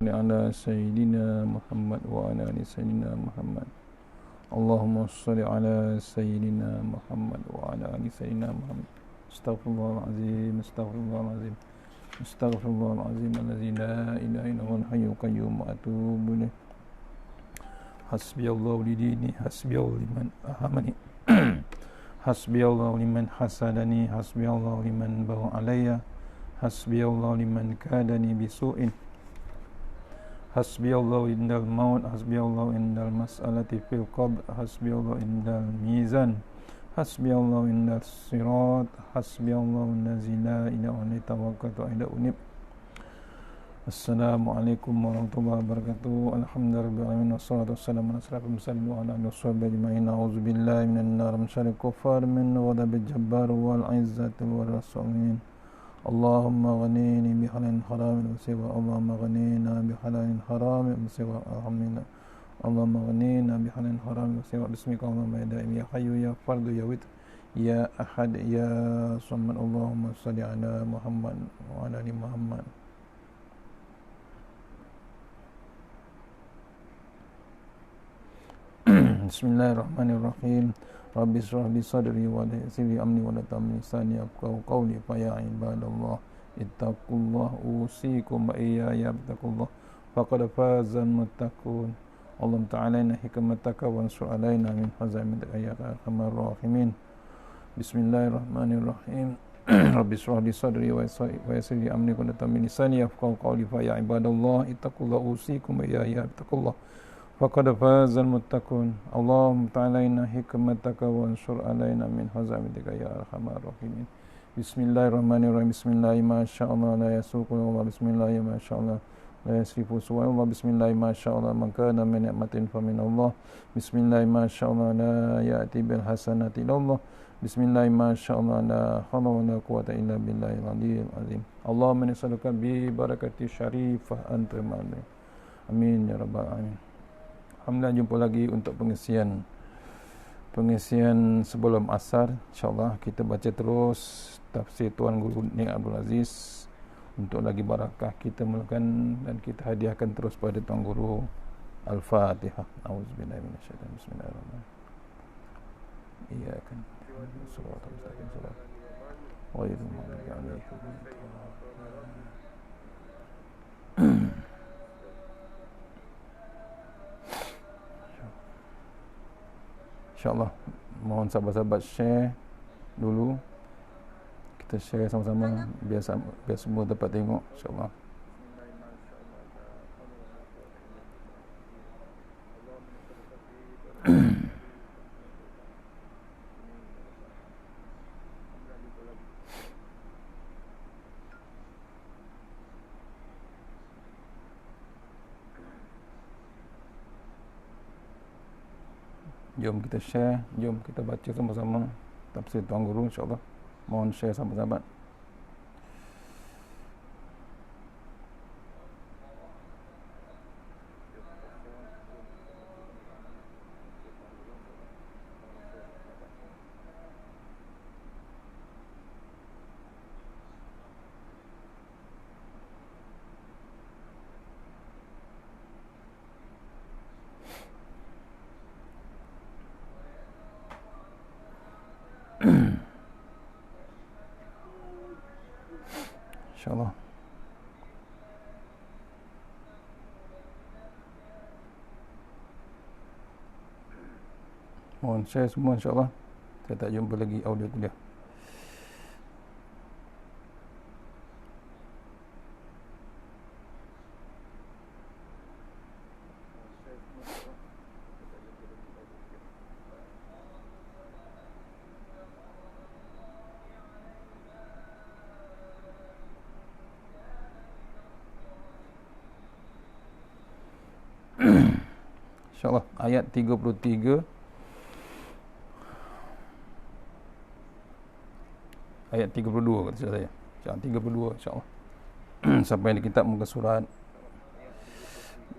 على سيدنا محمد وعلى آل سيدنا محمد. اللهم صل على سيدنا محمد وعلى آل سيدنا محمد. استغفر الله العظيم استغفر الله العظيم استغفر الله العظيم الذي لا إله إلا هو الحي القيوم وأتوب إليه. حسبي الله لديني حسبي الله لمن أهمني حسبي الله لمن حسدني حسبي الله لمن بغى علي حسبي الله لمن كادني بسوء حسبي الله عند الموت حسبي الله عند المسألة في القبر حسبي الله عند الميزان حسبي الله عند الصراط حسبي الله الذي لا إله إلا هو توكلت عليه أنيب. Assalamualaikum warahmatullahi wabarakatuh. Alhamdulillahirabbil wassalatu wassalamu ala asyrafil mursalin wa ala alihi washabbihi ajma'in. A'udzubillahi minan nar min syarril kuffar min ghadabil jabbar wal 'izzati wal rasulin. Allahumma ghanini bi halalin haramin wa siwa Allahumma ghanina bi halalin haramin wa siwa alhamdulillah. Allahumma ghanina bi halalin haramin wa siwa bismika Allahumma ya daim ya hayyu ya fardu ya witr ya ahad ya samad. Allahumma shalli ala Muhammad wa ala ali Muhammad. Bismillahirrahmanirrahim. Rabbi shrah li sadri wa yassir li amri wa la tamli lisani yafqahu qawli fa ya ibadallah ittaqullah usikum wa iyaya bittaqullah faqad fazal muttaqun. Allahumma ta'alaina hikmataka wa ansur alaina min hazaimatika ya arhamar rahimin. Bismillahirrahmanirrahim. Rabbi shrah li sadri wa yassir li amri wa la tamli lisani yafqahu qawli fa ya ibadallah ittaqullah usikum wa iyaya bittaqullah faqad fazal muttaqun. Allahumma ta'alaina hikmataka wa ansur alaina min hazaimatika ya arhamar rahimin. Bismillahirrahmanirrahim. Bismillahi ma sya'allah la yasuqu wa bismillahi ma sya'allah la yasrifu suwa wa bismillahi ma sya'allah man kana min ni'matin fa min Allah. Bismillahi ma sya'allah la ya'ti bil hasanati illa Allah. Bismillahi ma sya'allah la hawla wa la quwwata illa billahil aliyyil azim. Allahumma nas'aluka bi barakati syarifah anta ma'al. Amin ya rabbal alamin. Alhamdulillah, jumpa lagi untuk pengisian sebelum asar. InsyaAllah kita baca terus tafsir Tuan Guru Ning Abdul Aziz untuk lagi barakah kita mulakan dan kita hadiahkan terus pada Tuan Guru. Al-Fatihah. Auzubillahi minasyaitanir rajim. Bismillahirrahmanirrahim. Iyyaka na'budu wa iyyaka nasta'in. Ghairil maghdubi 'alaihim waladdallin. InsyaAllah mohon sahabat-sahabat share dulu. Kita share sama-sama biar semua dapat tengok insyaAllah. Jom kita share, jom kita baca sama-sama tafsir Tuan Guru insyaAllah. Mohon share sahabat-sahabat. InsyaAllah. Mohon share semua insyaAllah. Saya tak jumpa lagi audio kuliah. InsyaAllah ayat 33 ayat 32 kata saya. Ayat 32 insyaAllah. Sampai di kitab muka surat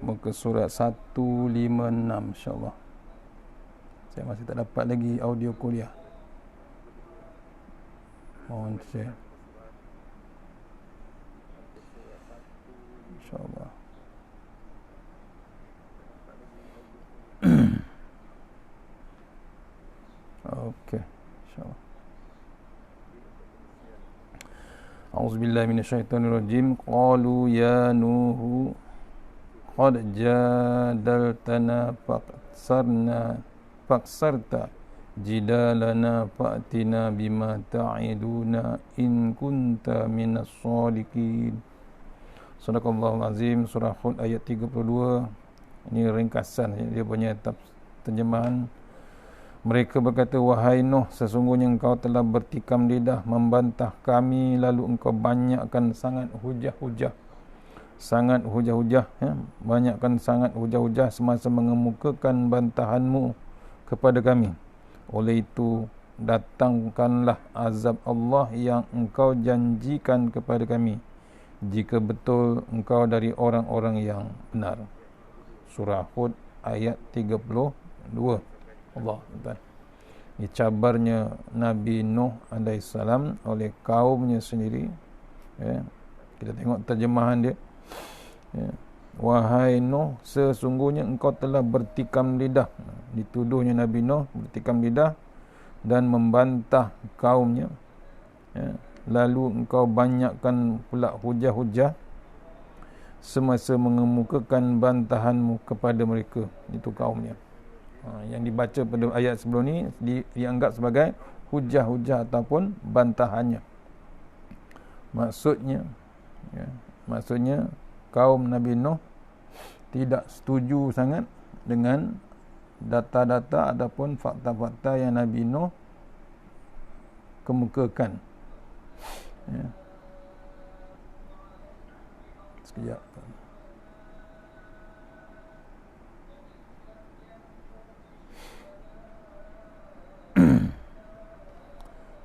156 insyaAllah. Saya masih tak dapat lagi audio kuliah. Mohon share InsyaAllah. A'udzubillahi minasyaitonirrajim. Qalu ya Nuhu qad jadaltana faksarta jidalana fa'tina bima ta'iduna in kunta minas shadiqin. Sadaqallahul azim. Surah Hud ayat 32. Ini ringkasan dia punya terjemahan. Mereka berkata, wahai Nuh, sesungguhnya engkau telah bertikam lidah membantah kami, lalu engkau banyakkan sangat hujah-hujah. Banyakkan sangat hujah-hujah semasa mengemukakan bantahanmu kepada kami. Oleh itu, datangkanlah azab Allah yang engkau janjikan kepada kami, jika betul engkau dari orang-orang yang benar. Surah Hud ayat 32. Allah Tuhan. Dicabarnya Nabi Nuh AS oleh kaumnya sendiri. Kita tengok terjemahan dia. Wahai Nuh, sesungguhnya engkau telah bertikam lidah. Dituduhnya Nabi Nuh bertikam lidah dan membantah kaumnya. Lalu engkau banyakkan pula hujah-hujah semasa mengemukakan bantahanmu kepada mereka. Itu kaumnya. Yang dibaca pada ayat sebelum ni dianggap sebagai hujah-hujah ataupun bantahannya. Maksudnya kaum Nabi Nuh tidak setuju sangat dengan data-data ataupun fakta-fakta yang Nabi Nuh kemukakan. Sekejap.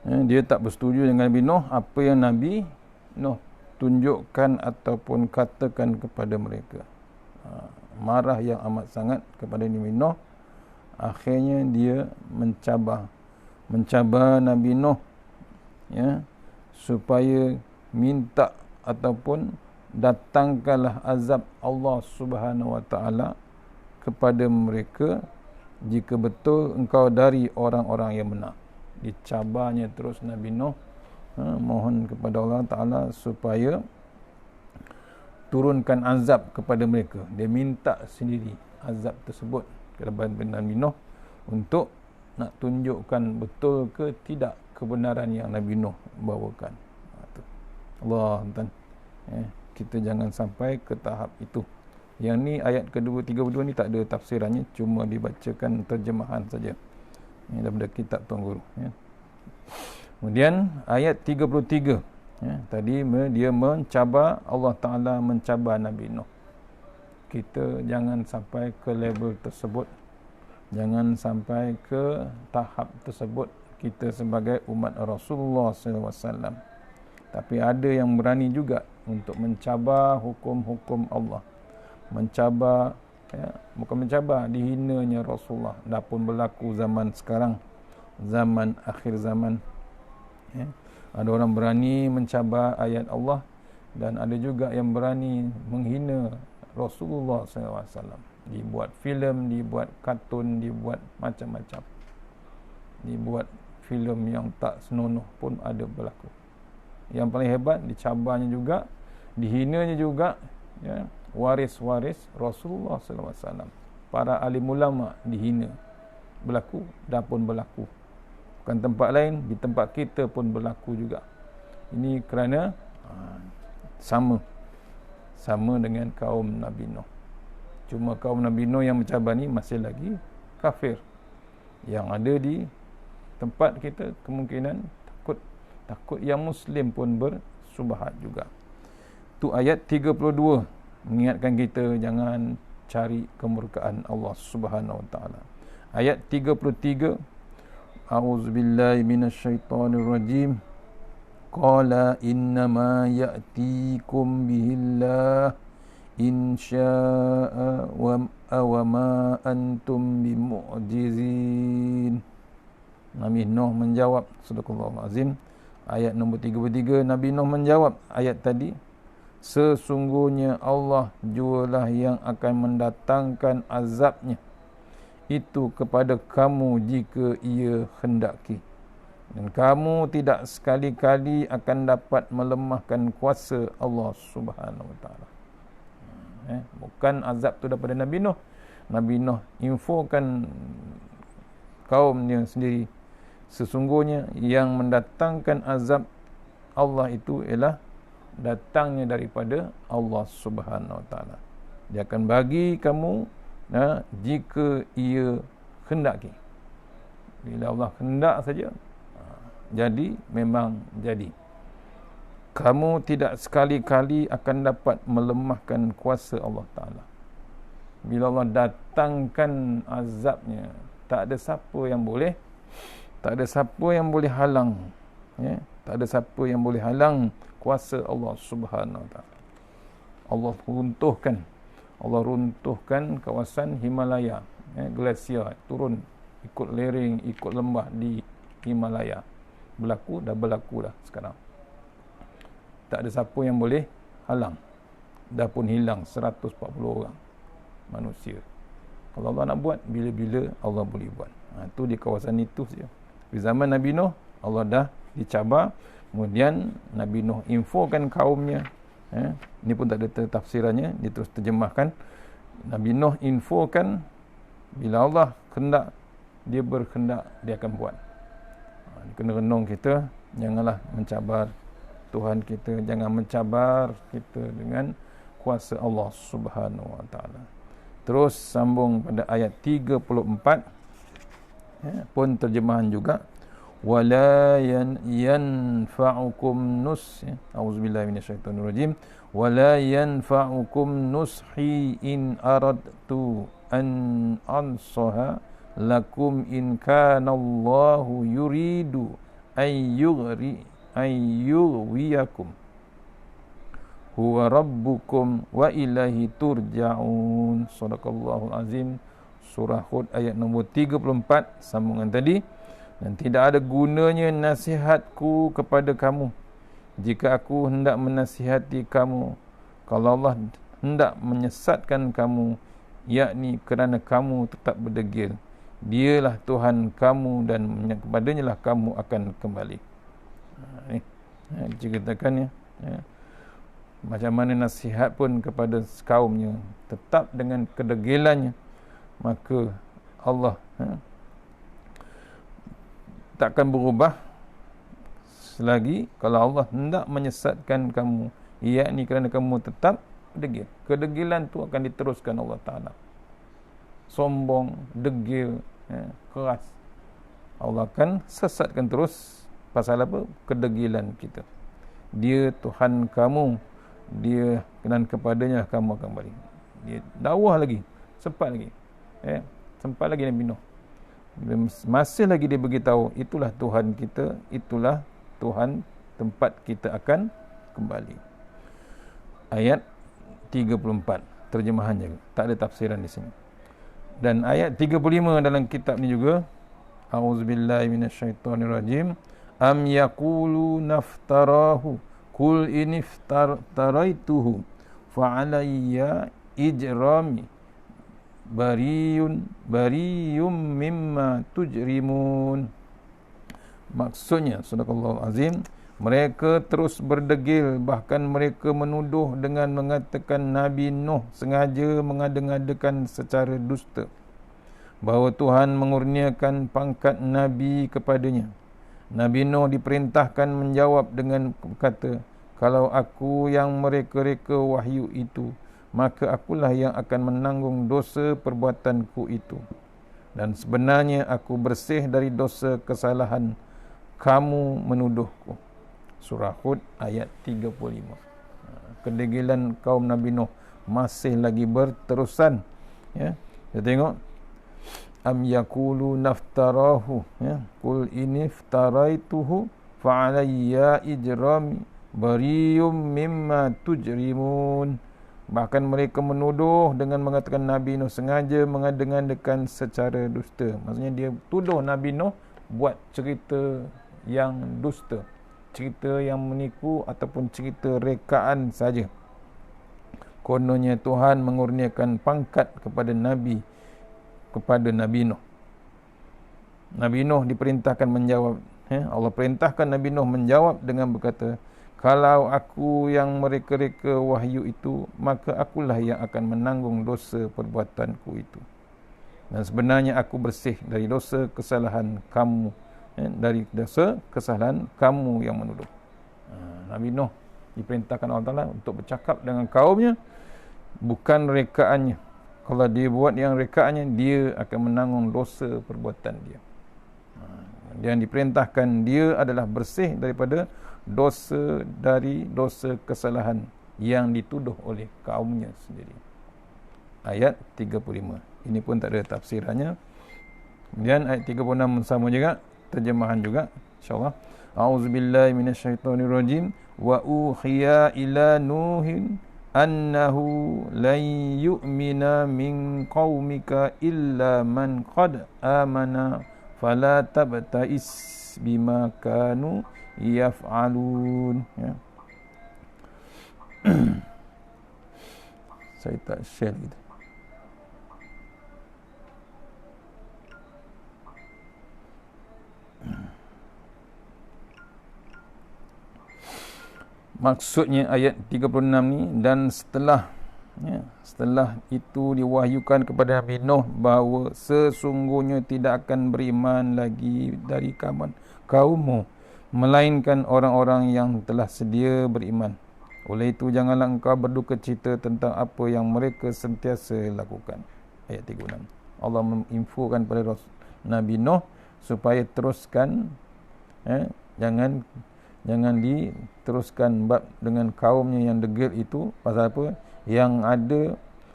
Dia tak bersetuju dengan Nabi Nuh apa yang Nabi Nuh tunjukkan ataupun katakan kepada mereka. Marah yang amat sangat kepada Nabi Nuh. Akhirnya dia mencabar Nabi Nuh, supaya minta ataupun datangkanlah azab Allah Subhanahu Wa Taala kepada mereka jika betul engkau dari orang-orang yang benar. Dicabarnya terus Nabi Nuh, mohon kepada Allah Ta'ala supaya turunkan azab kepada mereka. Dia minta sendiri azab tersebut kepada Nabi Nuh untuk nak tunjukkan betul ke tidak kebenaran yang Nabi Nuh bawakan. Allah Ta'ala, kita jangan sampai ke tahap itu. Yang ni ayat kedua 32 ni tak ada tafsirannya, cuma dibacakan terjemahan saja daripada kitab Tuan Guru. Kemudian ayat 33, tadi dia mencabar, Allah Ta'ala mencabar Nabi Nuh. Kita jangan sampai ke level tersebut, jangan sampai ke tahap tersebut kita sebagai umat Rasulullah SAW. Tapi ada yang berani juga untuk mencabar hukum-hukum Allah, mencabar, bukan mencabar, dihinanya Rasulullah. Dah pun berlaku zaman sekarang, zaman akhir zaman. Ada orang berani mencabar ayat Allah, dan ada juga yang berani menghina Rasulullah SAW. Dibuat filem, dibuat kartun, dibuat macam-macam. Dibuat filem yang tak senonoh pun ada berlaku. Yang paling hebat, dicabarnya juga, dihinanya juga, waris-waris Rasulullah SAW. Para alim ulama dihina. Berlaku, dah pun berlaku. Bukan tempat lain, di tempat kita pun berlaku juga. Ini kerana sama dengan kaum Nabi Nuh. Cuma kaum Nabi Nuh yang mencabar ni masih lagi kafir. Yang ada di tempat kita kemungkinan takut yang Muslim pun bersubahat juga. Tu ayat 32 mengingatkan kita jangan cari kemurkaan Allah Subhanahu Wa Taala. Ayat 33, A'udzubillahi minasyaitonirrajim. Qala innama ya'tikum bihillah in syaa'a wa ma antum bimu'jizin. Nabi Nuh menjawab, Sadaqallahul Azim, ayat nombor 33. Nabi Nuh menjawab ayat tadi, sesungguhnya Allah jualah yang akan mendatangkan azabnya itu kepada kamu jika ia hendaki. Dan kamu tidak sekali-kali akan dapat melemahkan kuasa Allah Subhanahu Wa Taala. Bukan azab tu daripada Nabi Nuh. Nabi Nuh infokan kaumnya sendiri, sesungguhnya yang mendatangkan azab Allah itu ialah datangnya daripada Allah Subhanahu Wa Taala. Dia akan bagi kamu jika ia hendaki. Bila Allah hendak saja, jadi memang jadi. Kamu tidak sekali-kali akan dapat melemahkan kuasa Allah Ta'ala. Bila Allah datangkan azabnya, tak ada siapa yang boleh halang, tak ada siapa yang boleh halang kuasa Allah Subhanahu Wa Ta'ala. Allah runtuhkan kawasan Himalaya, glasier turun ikut lereng, ikut lembah di Himalaya. Dah berlaku sekarang. Tak ada siapa yang boleh halang. Dah pun hilang 140 orang manusia. Kalau Allah nak buat, bila-bila Allah boleh buat. Itu di kawasan itu saja. Di zaman Nabi Nuh, Allah dah dicabar. Kemudian Nabi Nuh infokan kaumnya. Ini pun tak ada tafsirannya, dia terus terjemahkan. Nabi Nuh infokan, bila Allah hendak, dia berkehendak, dia akan buat. Kena renung kita, janganlah mencabar Tuhan kita, jangan mencabar kita dengan kuasa Allah Subhanahu Wa Taala. Terus sambung pada ayat 34, pun terjemahan juga, wala yanfa'ukum auzubillahi minasyaitonirrajim, wala yanfa'ukum nushi in aradtu an ansaha lakum in kana Allahu yuridu ayyughwiyakum huwa rabbukum wa ilaihi turja'un. Sadaqallahul azim. Surah Hud ayat nombor 34, sambungan tadi. Dan tidak ada gunanya nasihatku kepada kamu jika aku hendak menasihati kamu, kalau Allah hendak menyesatkan kamu, yakni kerana kamu tetap berdegil. Dialah Tuhan kamu dan kepadanya lah kamu akan kembali. Diceritakan macam mana nasihat pun kepada kaumnya, tetap dengan kedegilannya, maka Allah takkan berubah selagi kalau Allah hendak menyesatkan kamu, yakni kerana kamu tetap degil. Kedegilan tu akan diteruskan Allah Ta'ala. Sombong, degil, keras, Allah akan sesatkan terus. Pasal apa? Kedegilan kita. Dia Tuhan kamu, dia dan kepadanya kamu akan balik. Dia dakwah lagi, sempat lagi Nabi Nuh. Masih lagi dia beritahu, itulah Tuhan kita, itulah Tuhan tempat kita akan kembali. Ayat 34 terjemahannya, tak ada tafsiran di sini. Dan ayat 35 dalam kitab ni juga, auzubillahi minasyaitonirrajim, am yaqulu naftarahu qul iniftaraituhu fa alayya ijrami bariyum mimma tujrimun. Maksudnya, sadaqallahu azim, mereka terus berdegil, bahkan mereka menuduh dengan mengatakan Nabi Nuh sengaja mengada-ngadakan secara dusta bahawa Tuhan mengurniakan pangkat Nabi kepadanya. Nabi Nuh diperintahkan menjawab dengan berkata, kalau aku yang mereka-reka wahyu itu, maka akulah yang akan menanggung dosa perbuatanku itu. Dan sebenarnya aku bersih dari dosa kesalahan kamu menuduhku. Surah Hud ayat 35. Kedegilan kaum Nabi Nuh masih lagi berterusan. Kita tengok, am yaqulu naftarahu, qul iniftaraituhu fa alayya ijrami bariyum mimma tujrimun. Bahkan mereka menuduh dengan mengatakan Nabi Nuh sengaja mengada-ngadakan secara dusta. Maksudnya dia tuduh Nabi Nuh buat cerita yang dusta, cerita yang menipu ataupun cerita rekaan saja. Kononnya Tuhan mengurniakan pangkat kepada Nabi Nuh. Nabi Nuh diperintahkan menjawab Allah perintahkan Nabi Nuh menjawab dengan berkata, kalau aku yang mereka-reka wahyu itu, maka akulah yang akan menanggung dosa perbuatanku itu. Dan sebenarnya aku bersih dari dosa kesalahan kamu, dari dosa kesalahan kamu yang menuduh. Nabi Nuh diperintahkan Allah Ta'ala untuk bercakap dengan kaumnya, bukan rekaannya. Kalau dia buat yang rekaannya, dia akan menanggung dosa perbuatan dia. Yang diperintahkan dia adalah bersih daripada dosa, dari dosa kesalahan yang dituduh oleh kaumnya sendiri. Ayat 35. Ini pun tak ada tafsirannya. Kemudian ayat 36 sama juga, terjemahan juga insya-Allah. A'udzubillahi minasyaitonirrajim. Wa uhiya ila nuhin annahu lan yu'mina min qaumika illa man qad amana fala tabta'is bima kanu yaf'alun. Saya tak share gitu. Maksudnya ayat 36 ni, dan setelah itu diwahyukan kepada Nabi Nuh bahawa sesungguhnya tidak akan beriman lagi dari kaummu melainkan orang-orang yang telah sedia beriman. Oleh itu janganlah engkau berduka cita tentang apa yang mereka sentiasa lakukan. Ayat 36. Allah menginfokan pada Nabi Nuh supaya teruskan, jangan diteruskan bab dengan kaumnya yang degil itu. Pasal apa? Yang ada,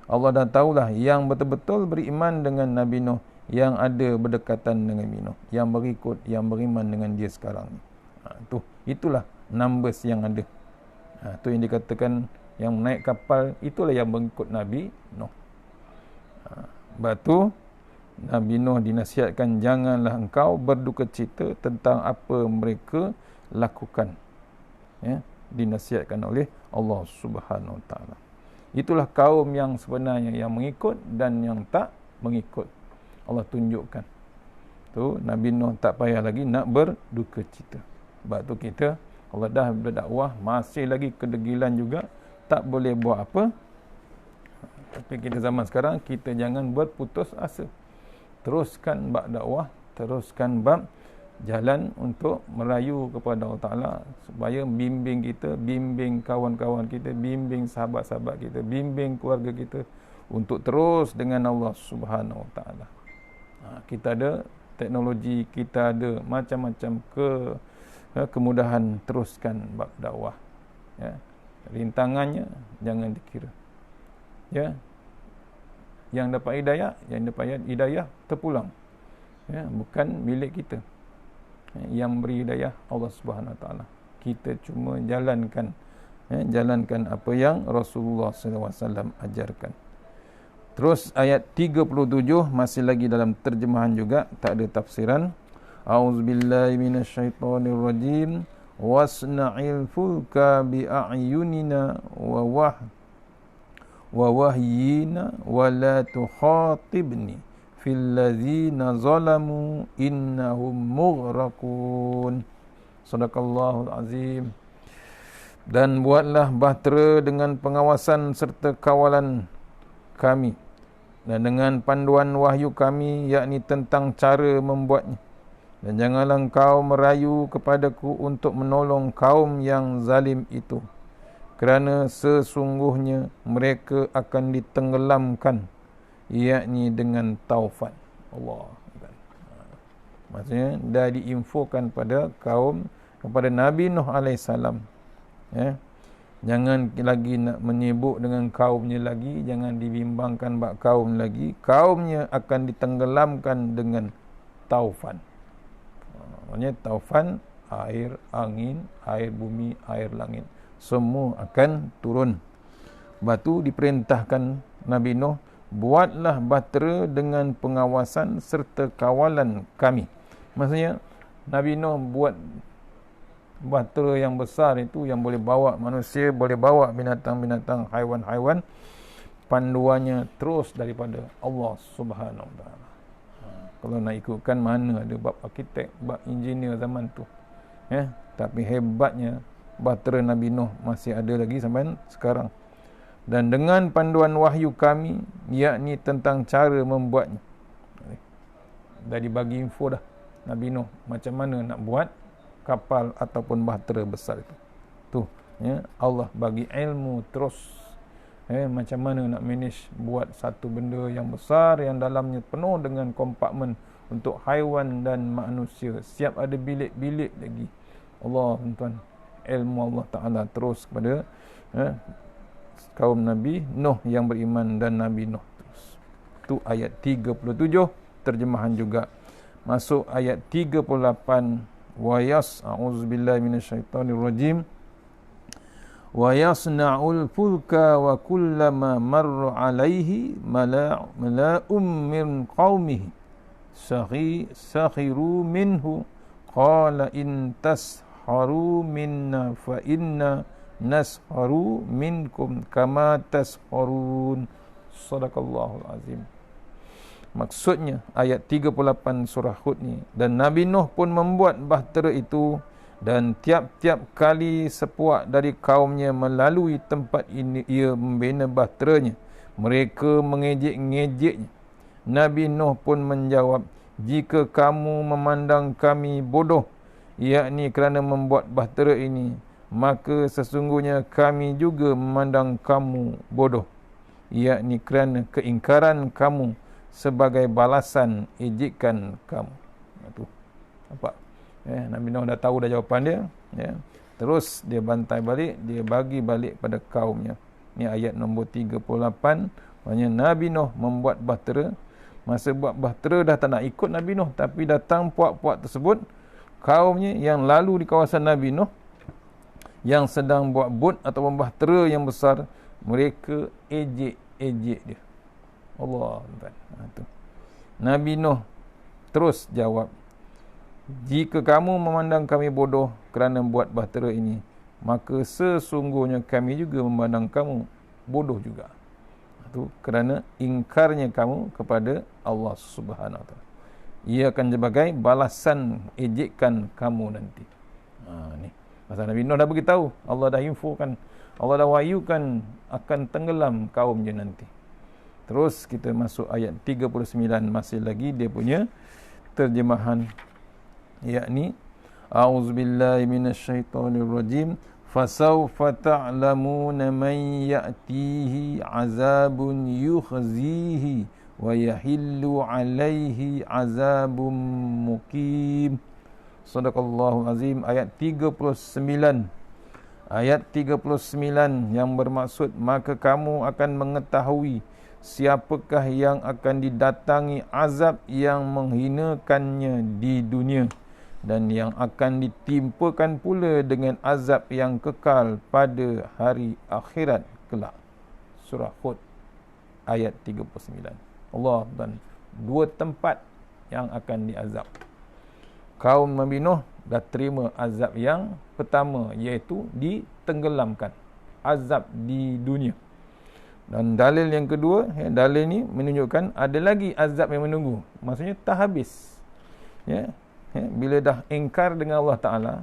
Allah dah tahulah yang betul-betul beriman dengan Nabi Nuh, yang ada berdekatan dengan Nabi Nuh, yang berikut, yang beriman dengan dia sekarang ni. Itulah numbers yang ada. Tu yang dikatakan yang naik kapal itulah yang mengikut Nabi Nuh. Batu Nabi Nuh dinasihatkan, janganlah engkau berduka cita tentang apa mereka lakukan. Dinasihatkan oleh Allah Subhanahu Wa Taala. Itulah kaum yang sebenarnya, yang mengikut dan yang tak mengikut. Allah tunjukkan. Tu Nabi Nuh tak payah lagi nak berduka cita. Sebab tu kita, Allah dah berdakwah, masih lagi kedegilan juga, tak boleh buat apa. Tapi kita zaman sekarang, kita jangan berputus asa. Teruskan bab dakwah, teruskan bab jalan untuk merayu kepada Allah Ta'ala, supaya bimbing kita, bimbing kawan-kawan kita, bimbing sahabat-sahabat kita, bimbing keluarga kita untuk terus dengan Allah Subhanahu Wa Ta'ala. Kita ada teknologi, kita ada macam-macam kemudahan, teruskan bab dakwah. Rintangannya jangan dikira. Yang dapat hidayah terpulang. Bukan milik kita. Yang beri hidayah Allah Subhanahu Wa Taala. Kita cuma jalankan apa yang Rasulullah SAW ajarkan. Terus ayat 37 masih lagi dalam terjemahan juga, tak ada tafsiran. A'udzubillahi minasyaitonirrajim. Wasna'il fulka bi'ayunina wa wahyina wa la tukhatibni fil ladzina zalamu innahum mughraqun. Sadaqallahul azim. Dan buatlah bahtera dengan pengawasan serta kawalan kami, dan dengan panduan wahyu kami, yakni tentang cara membuatnya. Dan janganlah engkau merayu kepadaku untuk menolong kaum yang zalim itu, kerana sesungguhnya mereka akan ditenggelamkan, yakni dengan taufan. Allah. Maksudnya dah diinfokan pada kaum, kepada Nabi Nuh AS. Jangan lagi nak menyibuk dengan kaumnya lagi, jangan dibimbangkan bab kaum lagi. Kaumnya akan ditenggelamkan dengan taufan. Maksudnya taufan, air, angin, air bumi, air langit, semua akan turun. Batu diperintahkan Nabi Nuh, buatlah bahtera dengan pengawasan serta kawalan kami. Maksudnya Nabi Nuh buat bahtera yang besar itu, yang boleh bawa manusia, boleh bawa binatang-binatang, haiwan-haiwan. Panduannya terus daripada Allah Subhanahu Wa Taala. Kalau nak ikutkan, mana ada bab arkitek, bab engineer zaman tu. Tapi hebatnya bahtera Nabi Nuh masih ada lagi sampai sekarang. Dan dengan panduan wahyu kami, yakni tentang cara membuatnya. Dah dibagi info dah Nabi Nuh macam mana nak buat kapal ataupun bahtera besar itu. Allah bagi ilmu terus. Macam mana nak manage buat satu benda yang besar, yang dalamnya penuh dengan kompakmen untuk haiwan dan manusia. Siap ada bilik-bilik lagi. Allah, tuan-tuan, ilmu Allah Ta'ala terus kepada kaum Nabi Nuh yang beriman dan Nabi Nuh terus. Tu ayat 37, terjemahan juga. Masuk ayat 38, wa a'udzubillahi minasyaitonirrajim. Wa yasna'ul fulka wa kullama marra 'alaihi mala'um min qaumihi sakhiru minhu qala in tasharu minna fa inna nasharu minkum kama tasharun. Sadaqallahul azim. Maksudnya ayat 38 surah Hud ni, dan Nabi Nuh pun membuat bahtera itu, dan tiap-tiap kali sepuak dari kaumnya melalui tempat ini ia membina bahteranya, mereka mengejek-ngejeknya. Nabi Nuh pun menjawab, jika kamu memandang kami bodoh, yakni kerana membuat bahtera ini, maka sesungguhnya kami juga memandang kamu bodoh, yakni kerana keingkaran kamu sebagai balasan ejekan kamu. Itu nampak? Nabi Nuh dah tahu dah jawapan dia, terus dia bantai balik, dia bagi balik pada kaumnya. Ni ayat nombor 38. Maksudnya Nabi Nuh membuat bahtera. Masa buat bahtera dah tak nak ikut Nabi Nuh, tapi datang puak-puak tersebut, kaumnya yang lalu di kawasan Nabi Nuh, yang sedang buat bot ataupun bahtera yang besar, mereka ejek dia. Allah. Nabi Nuh terus jawab, jika kamu memandang kami bodoh kerana buat bahtera ini, maka sesungguhnya kami juga memandang kamu bodoh juga. Itu kerana ingkarnya kamu kepada Allah Subhanahu Wa Taala. Ia akan sebagai balasan ejekan kamu nanti. Ni pasal Nabi Nuh dah beritahu, Allah dah infokan, Allah dah wahyukan akan tenggelam kaumnya nanti. Terus kita masuk ayat 39, masih lagi dia punya terjemahan, yakni a'udzubillahi minasyaitonirrajim, fasawfa ta'lamuna man ya'tihi 'adzabun yukhzihi wa yahillu 'alaihi 'adzabun muqim. Sadaqallahu azim. Ayat 39. Ayat 39 yang bermaksud, maka kamu akan mengetahui siapakah yang akan didatangi azab yang menghinakannya di dunia, dan yang akan ditimpakan pula dengan azab yang kekal pada hari akhirat kelak. Surah Hud ayat 39. Allah, dan dua tempat yang akan diazab. Kaum Nabi Nuh dah terima azab yang pertama, iaitu ditenggelamkan, azab di dunia. Dan dalil yang kedua, dalil ni menunjukkan ada lagi azab yang menunggu. Maksudnya tak habis. Bila dah ingkar dengan Allah Ta'ala,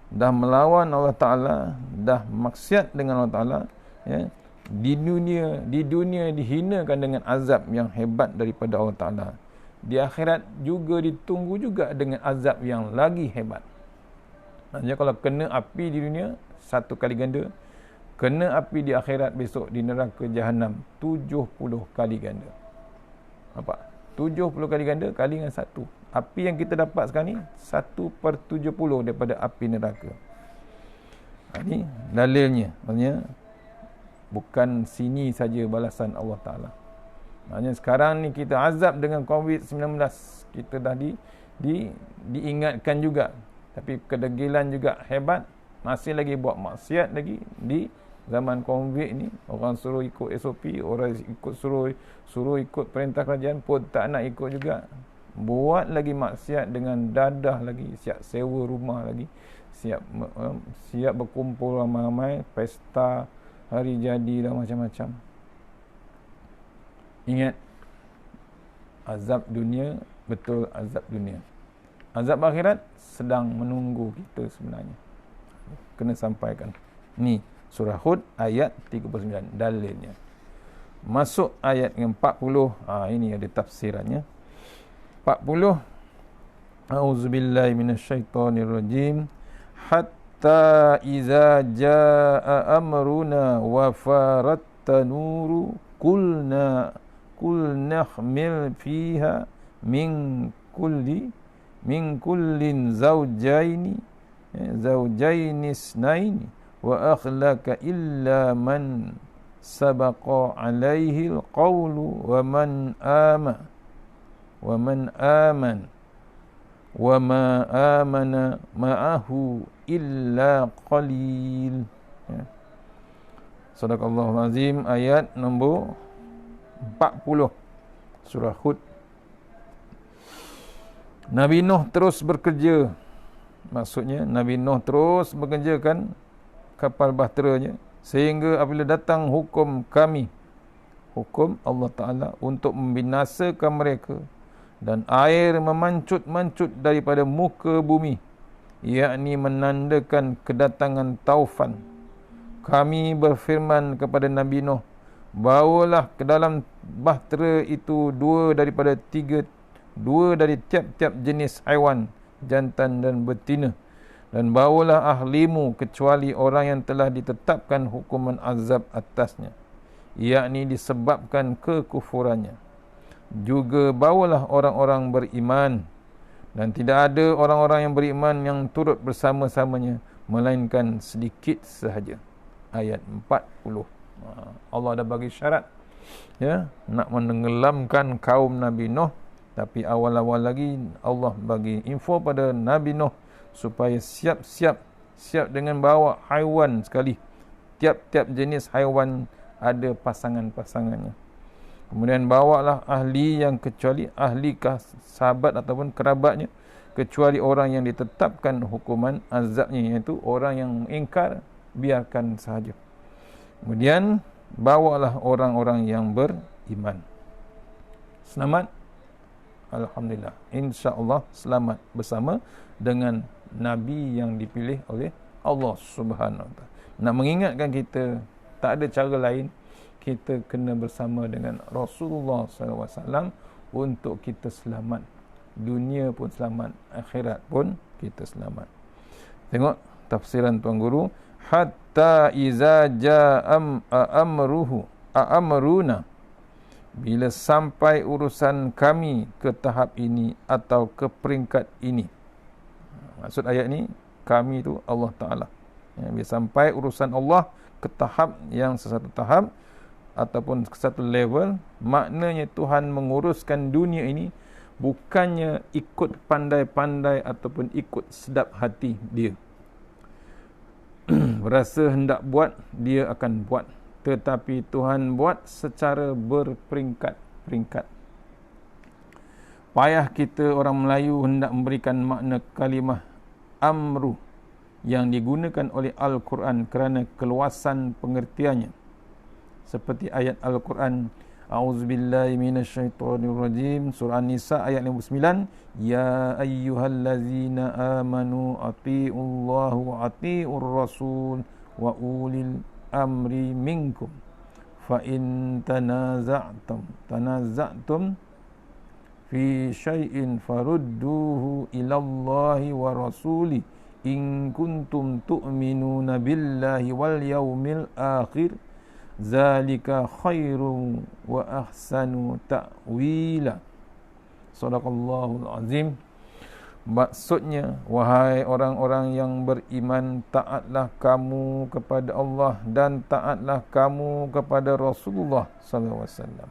dah melawan Allah Ta'ala, dah maksiat dengan Allah Ta'ala, di dunia dihinakan dengan azab yang hebat daripada Allah Ta'ala. Di akhirat juga ditunggu juga dengan azab yang lagi hebat. Maksudnya kalau kena api di dunia, 1 kali ganda. Kena api di akhirat besok di neraka Jahannam 70 kali ganda. Nampak? 70 kali ganda kali dengan 1. Api yang kita dapat sekarang ni 1/70 daripada api neraka. Ini dalilnya. Maksudnya bukan sini saja balasan Allah Ta'ala. Maksudnya sekarang ni kita azab dengan COVID-19. Kita dah diingatkan juga. Tapi kedegilan juga hebat. Masih lagi buat maksiat lagi di zaman COVID ni. Orang suruh ikut SOP, orang suruh ikut perintah kerajaan pun tak nak ikut juga. Buat lagi maksiat dengan dadah lagi, siap sewa rumah lagi, siap berkumpul ramai-ramai, pesta hari jadi dan macam-macam. Ingat, Azab dunia, betul azab dunia. Azab akhirat sedang menunggu kita sebenarnya. Kena sampaikan. Ni surah Hud ayat 39 dalilnya. Masuk ayat yang 40. Ini ada tafsirannya. 40. A'udzubillahi minasyaitonirrajim. Hatta iza jaa amruna wa faratta nuru qulna khmil fiha min kullin zawjaini isnaini wa akhlaka illa man sabaqa alaihi alqawlu wa man amana ma'ahu illa qalil. Sadaqallahul azim. Ayat nombor 40 surah Hud. Nabi Nuh terus bekerja. Maksudnya Nabi Nuh terus bekerjakan kapal bahteranya sehingga apabila datang hukum kami, hukum Allah Ta'ala untuk membinasakan mereka, dan air memancut-mancut daripada muka bumi, yakni menandakan kedatangan taufan, kami berfirman kepada Nabi Nuh, bawalah ke dalam bahtera itu dua dari tiap-tiap jenis haiwan, jantan dan betina, dan bawalah ahlimu kecuali orang yang telah ditetapkan hukuman azab atasnya, yakni disebabkan kekufurannya. Juga bawalah orang-orang beriman, dan tidak ada orang-orang yang beriman yang turut bersama-samanya melainkan sedikit sahaja. Ayat 40. Allah dah bagi syarat, ya, nak menenggelamkan kaum Nabi Nuh. Tapi awal-awal lagi Allah bagi info pada Nabi Nuh supaya siap dengan bawa haiwan sekali. Tiap-tiap jenis haiwan ada pasangan-pasangannya. Kemudian bawalah ahli yang kecuali ahlikah sahabat ataupun kerabatnya, kecuali orang yang ditetapkan hukuman azabnya, iaitu orang yang mengingkar, biarkan sahaja. Kemudian bawalah orang-orang yang beriman. Selamat, alhamdulillah, insya-Allah selamat bersama dengan Nabi yang dipilih oleh Allah Subhanahu Wa Taala. Nak mengingatkan kita, tak ada cara lain, kita kena bersama dengan Rasulullah SAW untuk kita selamat. Dunia pun selamat, akhirat pun kita selamat. Tengok tafsiran Tuan Guru. Hatta iza ja'am amruna, bila sampai urusan kami ke tahap ini atau ke peringkat ini. Maksud ayat ni, kami itu Allah Ta'ala. Bila sampai urusan Allah ke tahap yang sesuatu tahap ataupun ke satu level, maknanya Tuhan menguruskan dunia ini bukannya ikut pandai-pandai ataupun ikut sedap hati dia. Berasa hendak buat, dia akan buat. Tetapi Tuhan buat secara berperingkat-peringkat. Payah kita orang Melayu hendak memberikan makna kalimah amru yang digunakan oleh Al-Quran kerana keluasan pengertiannya. Seperti ayat Al-Quran, A'udzubillahi minasyaitonirrajim, surah An-Nisa ayat 59, Ya ayyuhallazina amanu ati'ullaha wa ati'ur rasul wa ulil amri minkum fa in tanaza'tum fi syai'in farudduhu ilallahi wa rasuli in kuntum tu'minuna billahi wal yaumil akhir zalika khairu wa ahsanu ta'wila. Sadaqallahul azim. Maksudnya, wahai orang-orang yang beriman, taatlah kamu kepada Allah dan taatlah kamu kepada Rasulullah sallallahu alaihi wasallam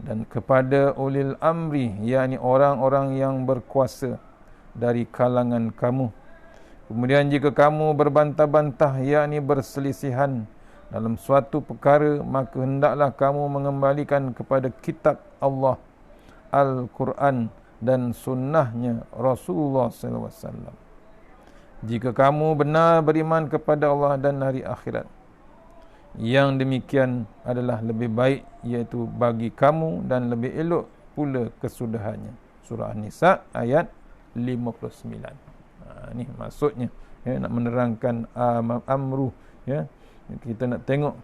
dan kepada ulil amri, yakni orang-orang yang berkuasa dari kalangan kamu. Kemudian jika kamu berbantah-bantah, yakni berselisihan dalam suatu perkara, maka hendaklah kamu mengembalikan kepada kitab Allah, Al-Quran dan sunnahnya Rasulullah SAW. Jika kamu benar beriman kepada Allah dan hari akhirat, yang demikian adalah lebih baik, iaitu bagi kamu, dan lebih elok pula kesudahannya. Surah An-Nisa ayat 59. Ni maksudnya, ya, nak menerangkan amru, ya. Kita nak tengok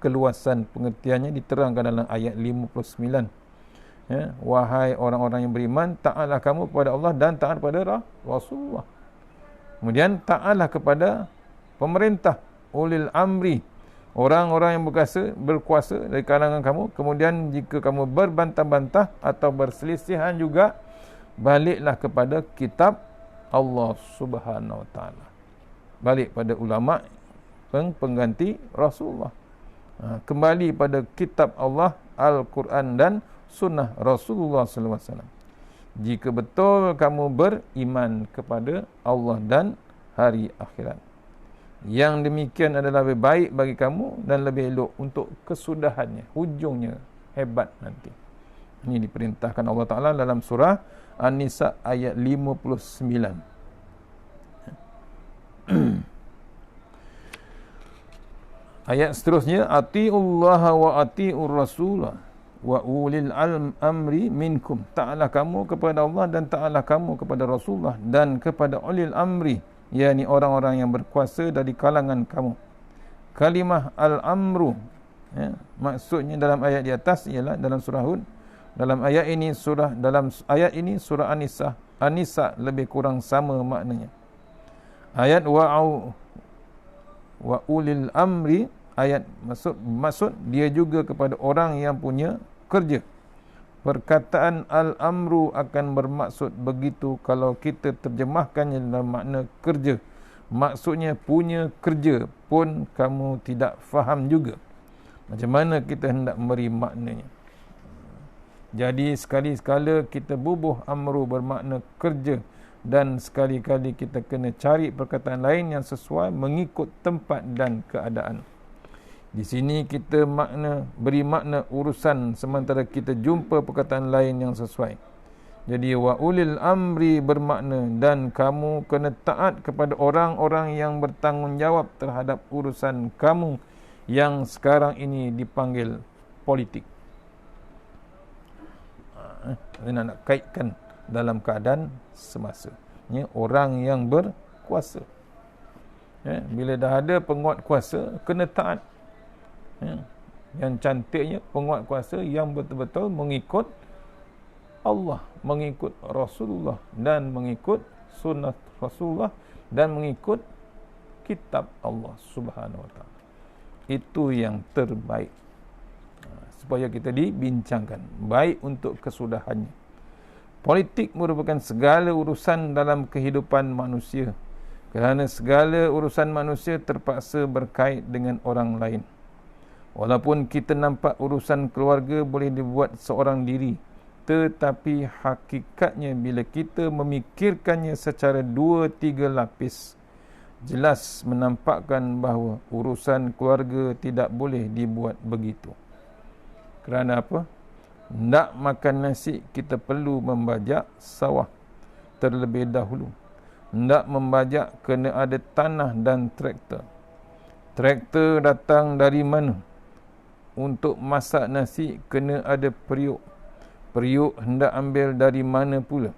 keluasan pengertiannya diterangkan dalam ayat 59. Ya, wahai orang-orang yang beriman, taatlah kamu kepada Allah dan taat kepada Rasulullah. Kemudian taatlah kepada pemerintah, ulil amri, orang-orang yang berkuasa dari kalangan kamu. Kemudian jika kamu berbantah-bantah atau berselisihan juga, baliklah kepada kitab Allah Subhanahu Wa Taala. Balik pada ulama pengganti Rasulullah. Kembali pada kitab Allah, Al-Quran dan sunnah Rasulullah sallallahu alaihi wasallam. Jika betul kamu beriman kepada Allah dan hari akhirat, yang demikian adalah lebih baik bagi kamu dan lebih elok untuk kesudahannya, hujungnya hebat nanti. Ini diperintahkan Allah Ta'ala dalam surah An-Nisa ayat 59. Ayat seterusnya, atiullaha wa atiur rasulah wa ulil amri minkum. Taatlah kamu kepada Allah dan taatlah kamu kepada Rasulullah dan kepada ulil amri, yakni orang-orang yang berkuasa dari kalangan kamu. Kalimah al-amru, ya, maksudnya dalam ayat di atas ialah dalam surah Hud. Dalam ayat ini surah An-Nisa lebih kurang sama maknanya. Ayat wa ulil amri, ayat maksud dia juga kepada orang yang punya kerja. Perkataan al-amru akan bermaksud begitu kalau kita terjemahkannya dalam makna kerja. Maksudnya punya kerja pun kamu tidak faham juga. Macam mana kita hendak memberi maknanya? Jadi sekali-sekala kita bubuh amru bermakna kerja, dan sekali-kali kita kena cari perkataan lain yang sesuai mengikut tempat dan keadaan. Di sini kita beri makna urusan, sementara kita jumpa perkataan lain yang sesuai. Jadi wa ulil amri bermakna dan kamu kena taat kepada orang-orang yang bertanggungjawab terhadap urusan kamu yang sekarang ini dipanggil politik. Nak kaitkan dalam keadaan semasa, ya, orang yang berkuasa, ya, bila dah ada penguat kuasa kena taat, ya. Yang cantiknya penguat kuasa yang betul-betul mengikut Allah, mengikut Rasulullah dan mengikut sunnah Rasulullah dan mengikut kitab Allah Subhanahu Wa Taala. Itu yang terbaik, supaya kita dibincangkan baik untuk kesudahannya. Politik merupakan segala urusan dalam kehidupan manusia, kerana segala urusan manusia terpaksa berkait dengan orang lain. Walaupun kita nampak urusan keluarga boleh dibuat seorang diri, tetapi hakikatnya bila kita memikirkannya secara 2-3 lapis, jelas menampakkan bahawa urusan keluarga tidak boleh dibuat begitu. Kerana apa? Nak makan nasi, kita perlu membajak sawah terlebih dahulu. Nak membajak, kena ada tanah dan traktor. Traktor datang dari mana? Untuk masak nasi, kena ada periuk. Periuk hendak ambil dari mana pula?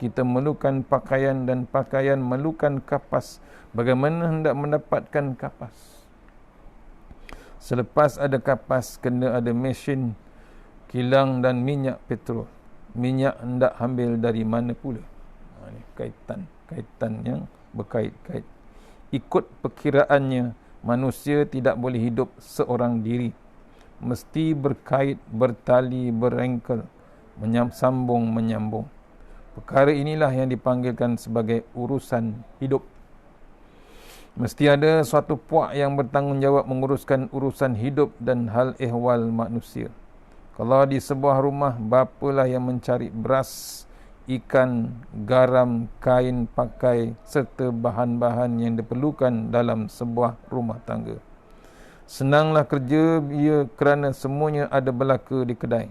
Kita memerlukan pakaian dan pakaian memerlukan kapas. Bagaimana hendak mendapatkan kapas? Selepas ada kapas, kena ada mesin kilang dan minyak petrol. Minyak hendak ambil dari mana pula? Ini kaitan yang berkait-kait. Ikut perkiraannya, manusia tidak boleh hidup seorang diri. Mesti berkait, bertali, berengkel, menyambung. Perkara inilah yang dipanggilkan sebagai urusan hidup. Mesti ada suatu puak yang bertanggungjawab menguruskan urusan hidup dan hal ehwal manusia. Kalau di sebuah rumah, bapalah yang mencari beras, ikan, garam, kain, pakai serta bahan-bahan yang diperlukan dalam sebuah rumah tangga. Senanglah kerja ia kerana semuanya ada belaka di kedai.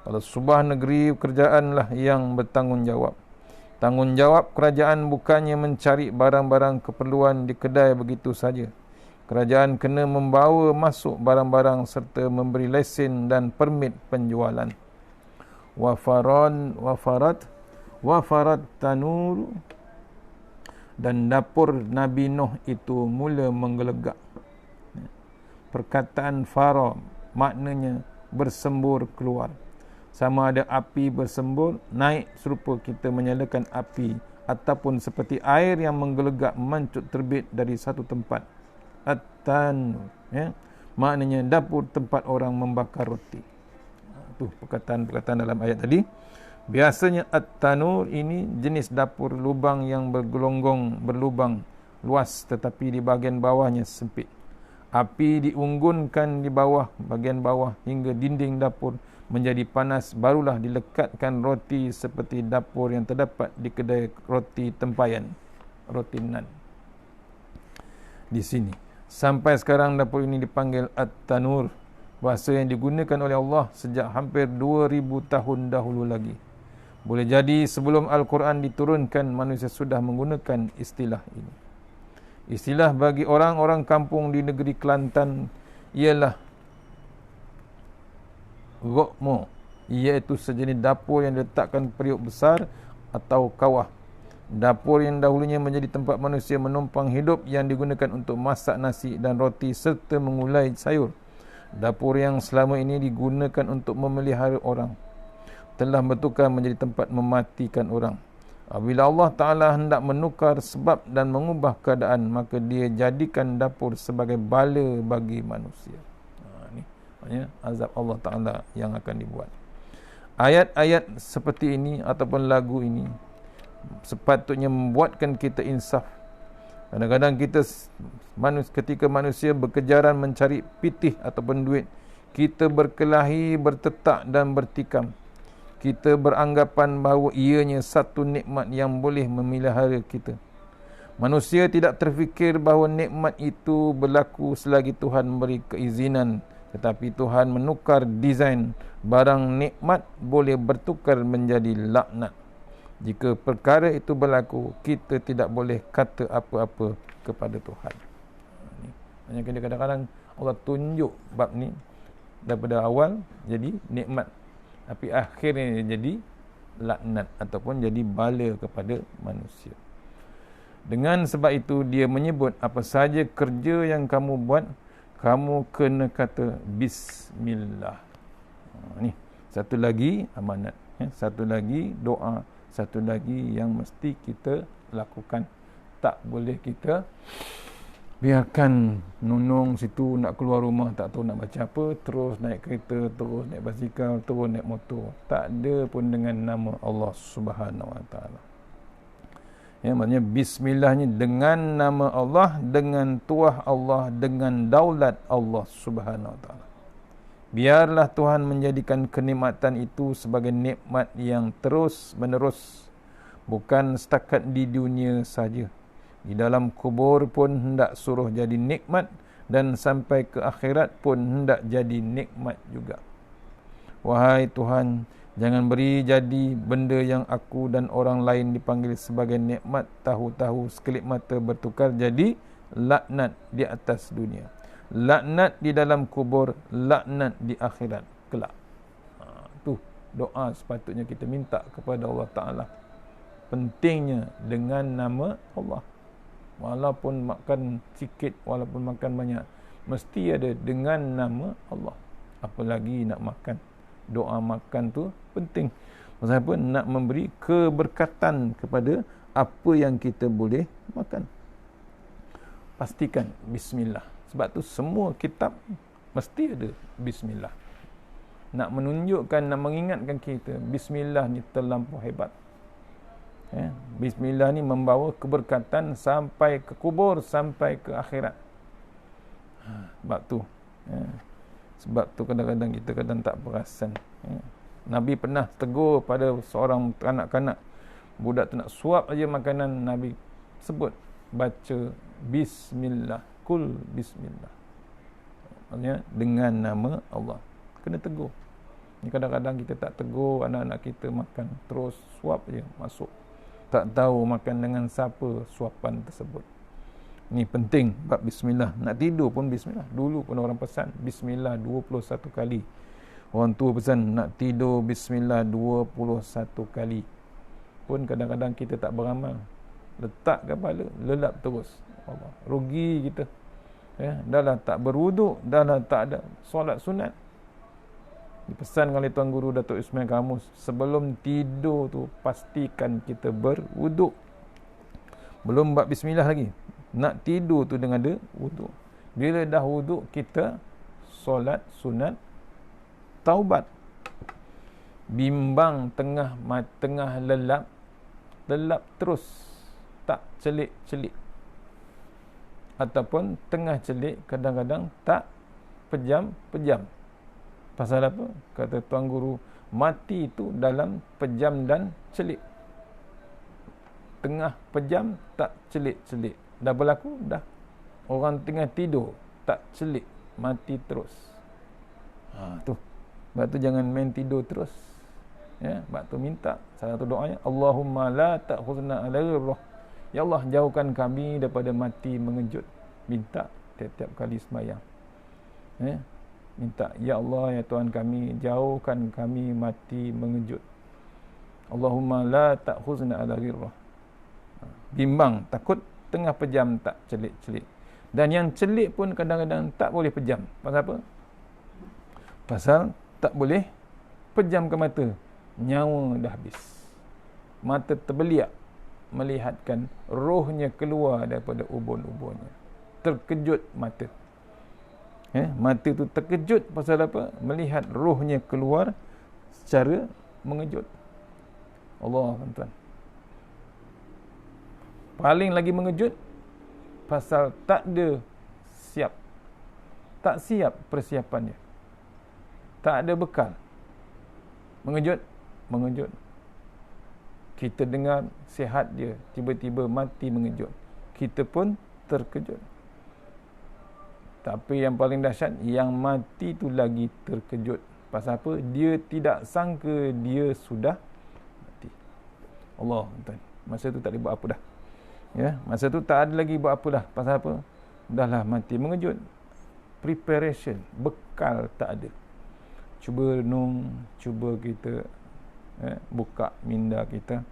Kalau sebuah negeri, kerajaanlah yang bertanggungjawab. Tanggungjawab kerajaan bukannya mencari barang-barang keperluan di kedai begitu saja. Kerajaan kena membawa masuk barang-barang serta memberi lesen dan permit penjualan. wafarat tanur, dan dapur Nabi Nuh itu mula menggelegak. Perkataan fara maknanya bersembur keluar. Sama ada api bersembur naik serupa kita menyalakan api, ataupun seperti air yang menggelegak mencut terbit dari satu tempat. At-tanur, maknanya dapur tempat orang membakar roti. Itu perkataan-perkataan dalam ayat tadi. Biasanya at-tanur ini jenis dapur lubang yang bergelonggong, berlubang luas, tetapi di bahagian bawahnya sempit. Api diunggunkan di bawah, bahagian bawah, hingga dinding dapur menjadi panas, barulah dilekatkan roti seperti dapur yang terdapat di kedai roti tempayan, roti nan. Di sini sampai sekarang dapur ini dipanggil at-tanur, bahasa yang digunakan oleh Allah sejak hampir 2000 tahun dahulu lagi. Boleh jadi sebelum Al-Quran diturunkan, manusia sudah menggunakan istilah ini. Istilah bagi orang-orang kampung di negeri Kelantan ialah Gokmo, iaitu sejenis dapur yang diletakkan periuk besar atau kawah. Dapur yang dahulunya menjadi tempat manusia menumpang hidup, yang digunakan untuk masak nasi dan roti serta mengulai sayur. Dapur yang selama ini digunakan untuk memelihara orang telah bertukar menjadi tempat mematikan orang. Bila Allah Ta'ala hendak menukar sebab dan mengubah keadaan, maka dia jadikan dapur sebagai bala bagi manusia. Ini maksudnya azab Allah Ta'ala yang akan dibuat. Ayat-ayat seperti ini ataupun lagu ini sepatutnya membuatkan kita insaf. Kadang-kadang ketika manusia berkejaran mencari pitih ataupun duit, kita berkelahi, bertetak dan bertikam. Kita beranggapan bahawa ianya satu nikmat yang boleh memelihara kita. Manusia tidak terfikir bahawa nikmat itu berlaku selagi Tuhan memberi keizinan. Tetapi Tuhan menukar desain barang nikmat boleh bertukar menjadi laknat. Jika perkara itu berlaku, kita tidak boleh kata apa-apa kepada Tuhan. Hanya kadang-kadang Allah tunjuk bab ni daripada awal jadi nikmat, tapi akhirnya jadi laknat ataupun jadi bala kepada manusia. Dengan sebab itu dia menyebut apa saja kerja yang kamu buat, kamu kena kata bismillah. Ni satu lagi amanat, satu lagi doa, satu lagi yang mesti kita lakukan. Tak boleh kita biarkan nunung situ nak keluar rumah tak tahu nak baca apa, terus naik kereta, terus naik basikal, terus naik motor. Tak ada pun dengan nama Allah Subhanahu Wa Taala. Maksudnya bismillah ni dengan nama Allah, dengan tuah Allah, dengan daulat Allah Subhanahu Wa Taala. Biarlah Tuhan menjadikan kenikmatan itu sebagai nikmat yang terus menerus, bukan setakat di dunia saja. Di dalam kubur pun hendak suruh jadi nikmat, dan sampai ke akhirat pun hendak jadi nikmat juga. Wahai Tuhan, jangan beri jadi benda yang aku dan orang lain dipanggil sebagai nikmat, tahu-tahu sekelip mata bertukar jadi laknat di atas dunia, laknat di dalam kubur, laknat di akhirat kelak. Tu doa sepatutnya kita minta kepada Allah Ta'ala. Pentingnya dengan nama Allah. Walaupun makan sikit, walaupun makan banyak, mesti ada dengan nama Allah. Apalagi nak makan. Doa makan tu penting. Maksudnya apa? Nak memberi keberkatan kepada apa yang kita boleh makan. Pastikan bismillah. Sebab tu semua kitab mesti ada bismillah. Nak menunjukkan, nak mengingatkan kita, bismillah ni terlampau hebat. Bismillah ni membawa keberkatan sampai ke kubur, sampai ke akhirat. Sebab tu kadang-kadang kita kadang tak perasan. Nabi pernah tegur pada seorang kanak-kanak, budak tu nak suap aja makanan, Nabi sebut baca bismillah, kul bismillah. Maksudnya dengan nama Allah. Kena tegur. Ni kadang-kadang kita tak tegur anak-anak kita makan, terus suap aja masuk. Tak tahu makan dengan siapa suapan tersebut. Ni penting bab bismillah. Nak tidur pun bismillah. Dulu pun orang pesan bismillah 21 kali. Orang tua pesan nak tidur bismillah 21 kali. Pun kadang-kadang kita tak beramal. Letak kepala, lelap terus. Allah, rugi kita. Dah lah tak berwuduk, dah lah tak ada solat sunat. Dipesan oleh Tuan Guru Datuk Ismail Kamus, sebelum tidur tu pastikan kita berwuduk. Belum buat bismillah lagi. Nak tidur tu dengan ada wuduk. Bila dah wuduk, kita solat sunat taubat. Bimbang tengah lelap terus, tak celik-celik. Ataupun tengah celik kadang-kadang tak pejam-pejam. Pasal apa? Kata Tuan Guru, mati itu dalam pejam dan celik. Tengah pejam tak celik-celik. Dah berlaku dah. Orang tengah tidur tak celik, mati terus. Tu. Sebab tu jangan main tidur terus. Sebab tu minta salah satu doanya, Allahumma la ta'khuzna ala ghirrah. Ya Allah, jauhkan kami daripada mati mengejut. Minta tiap-tiap kali sembahyang. Minta, ya Allah, ya Tuhan kami, jauhkan kami mati mengejut. Allahumma la ta'khuzna ala ghirrah. Bimbang, takut tengah pejam tak celik-celik. Dan yang celik pun kadang-kadang tak boleh pejam. Pasal apa? Pasal tak boleh pejamkan mata. Nyawa dah habis. Mata terbeliak melihatkan rohnya keluar daripada ubun-ubunnya. Terkejut mata. Mata tu terkejut pasal apa? Melihat rohnya keluar secara mengejut. Allah, tuan-tuan. Paling lagi mengejut pasal tak ada siap. Tak siap persiapannya. Tak ada bekal. Mengejut. Kita dengar sihat dia, tiba-tiba mati mengejut. Kita pun terkejut. Tapi yang paling dahsyat, yang mati tu lagi terkejut. Pasal apa? Dia tidak sangka dia sudah mati. Allah, tuan. Masa tu tak boleh buat apa dah. Masa tu tak ada lagi buat apa dah. Pasal apa? Dahlah mati mengejut. Preparation, bekal tak ada. Cuba renung, cuba kita buka minda kita.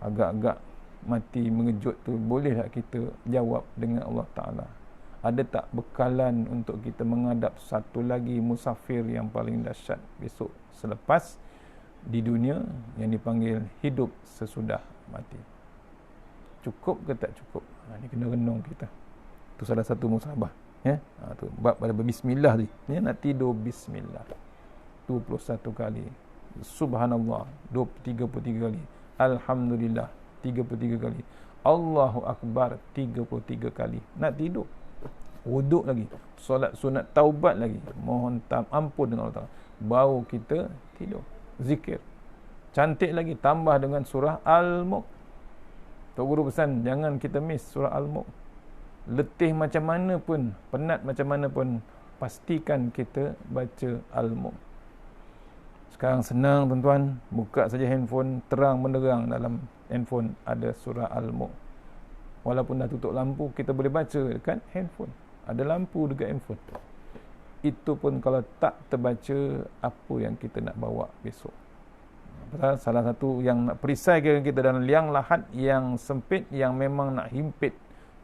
Agak-agak mati mengejut tu, boleh tak kita jawab dengan Allah Ta'ala? Ada tak bekalan untuk kita menghadap satu lagi musafir yang paling dahsyat besok selepas di dunia, yang dipanggil hidup sesudah mati? Cukup ke tak cukup? Ini kena renung kita. Tu salah satu musabah. Tu bab pada bismillah ni. Nak tidur bismillah 21 kali. Subhanallah 33 kali. Alhamdulillah 33 kali. Allahu Akbar 33 kali. Nak tidur. Wuduk lagi. Solat sunat taubat lagi. Mohon ampun dengan Allah Ta'ala. Baru kita tidur. Zikir. Cantik lagi. Tambah dengan surah Al-Mulk. Tok Guru pesan, jangan kita miss surah Al-Mulk. Letih macam mana pun, penat macam mana pun, pastikan kita baca Al-Mulk. Sekarang senang tuan-tuan, buka saja handphone, terang benderang dalam handphone ada surah Al-Mulk. Walaupun dah tutup lampu, kita boleh baca dekat handphone. Ada lampu dekat handphone. Itu pun kalau tak terbaca, apa yang kita nak bawa besok. Pasal salah satu yang nak perisai kita dalam liang lahat yang sempit, yang memang nak himpit.